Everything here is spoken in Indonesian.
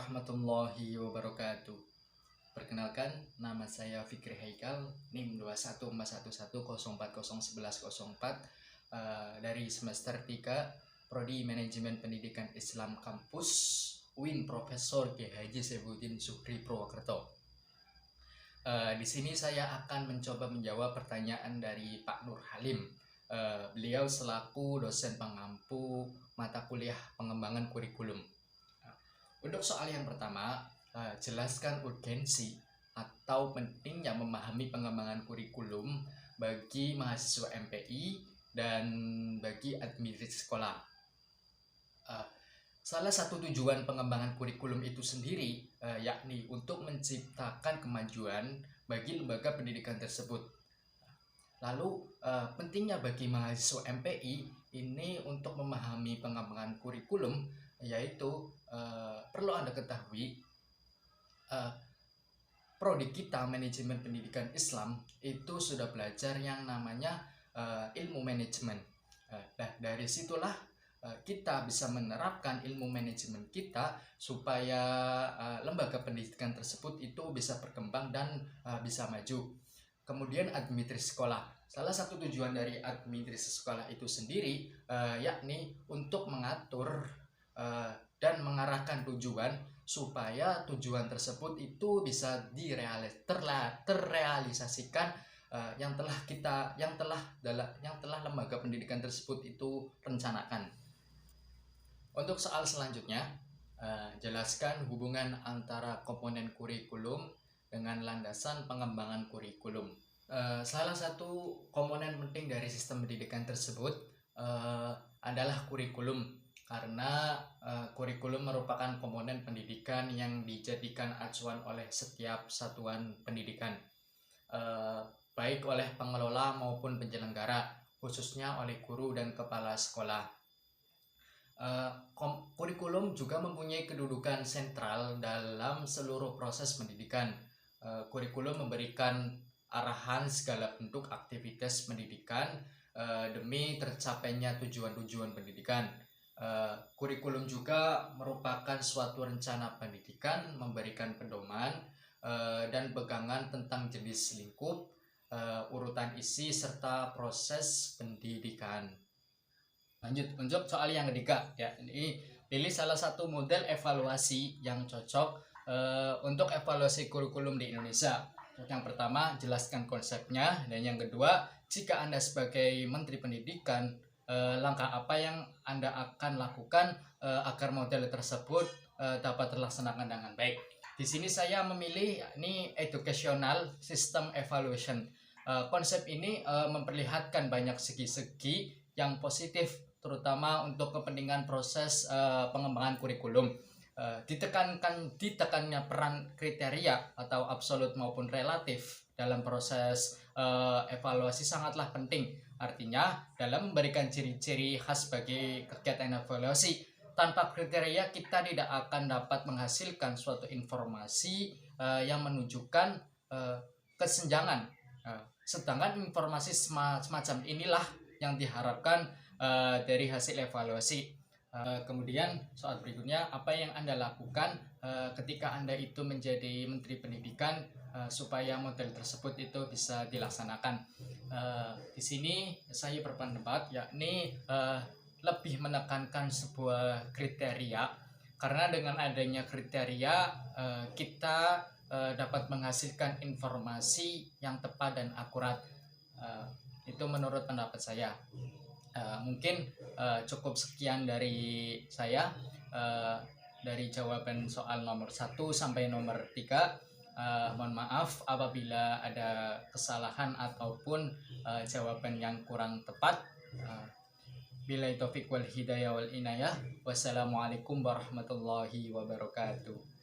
warahmatullahi wabarakatuh. Perkenalkan, nama saya Fikri Haikal, NIM 214110401104 dari semester 3 Prodi Manajemen Pendidikan Islam Kampus UIN Profesor Kiai Haji Saifuddin Syukri Purwokerto. Di sini saya akan mencoba menjawab pertanyaan dari Pak Nur Halim. Beliau selaku dosen pengampu mata kuliah pengembangan kurikulum. Untuk soal yang pertama, jelaskan urgensi atau pentingnya memahami pengembangan kurikulum bagi mahasiswa MPI dan bagi administrasi sekolah. Salah satu tujuan pengembangan kurikulum itu sendiri yakni untuk menciptakan kemajuan bagi lembaga pendidikan tersebut. Lalu pentingnya bagi mahasiswa MPI ini untuk memahami pengembangan kurikulum, yaitu perlu Anda ketahui prodi kita manajemen pendidikan Islam itu sudah belajar yang namanya ilmu manajemen. Nah, dari situlah kita bisa menerapkan ilmu manajemen kita supaya lembaga pendidikan tersebut itu bisa berkembang dan bisa maju. Kemudian administrasi sekolah. Salah satu tujuan dari administrasi sekolah itu sendiri yakni untuk mengatur dan mengarahkan tujuan supaya tujuan tersebut itu bisa terrealisasikan yang telah lembaga pendidikan tersebut itu rencanakan. Untuk soal selanjutnya, jelaskan hubungan antara komponen kurikulum dengan landasan pengembangan kurikulum. Salah satu komponen penting dari sistem pendidikan tersebut adalah kurikulum, karena kurikulum merupakan komponen pendidikan yang dijadikan acuan oleh setiap satuan pendidikan, baik oleh pengelola maupun penyelenggara, khususnya oleh guru dan kepala sekolah. Kurikulum juga mempunyai kedudukan sentral dalam seluruh proses pendidikan. Kurikulum memberikan arahan segala bentuk aktivitas pendidikan demi tercapainya tujuan-tujuan pendidikan. Kurikulum juga merupakan suatu rencana pendidikan, memberikan pedoman dan pegangan tentang jenis lingkup, urutan isi, serta proses pendidikan. Lanjut untuk soal yang ketiga, ya. Ini pilih salah satu model evaluasi yang cocok untuk evaluasi kurikulum di Indonesia. Yang pertama, jelaskan konsepnya, dan yang kedua, jika Anda sebagai Menteri Pendidikan, langkah apa yang Anda akan lakukan agar model tersebut dapat terlaksanakan dengan baik. Di sini saya memilih ini educational system evaluation. Konsep ini memperlihatkan banyak segi-segi yang positif, terutama untuk kepentingan proses pengembangan kurikulum. Ditekannya peran kriteria atau absolut maupun relatif dalam proses evaluasi sangatlah penting. Artinya, dalam memberikan ciri-ciri khas bagi kegiatan evaluasi, tanpa kriteria kita tidak akan dapat menghasilkan suatu informasi yang menunjukkan kesenjangan. Sedangkan informasi semacam inilah yang diharapkan dari hasil evaluasi. Kemudian soal berikutnya, apa yang Anda lakukan ketika Anda itu menjadi Menteri Pendidikan supaya model tersebut itu bisa dilaksanakan. Di sini saya berpendapat yakni lebih menekankan sebuah kriteria, karena dengan adanya kriteria kita dapat menghasilkan informasi yang tepat dan akurat. Itu menurut pendapat saya. Mungkin cukup sekian dari saya dari jawaban soal nomor 1 sampai nomor 3. Mohon maaf apabila ada kesalahan ataupun jawaban yang kurang tepat. Billahi taufiq wal hidayah wal inayah. Wassalamualaikum warahmatullahi wabarakatuh.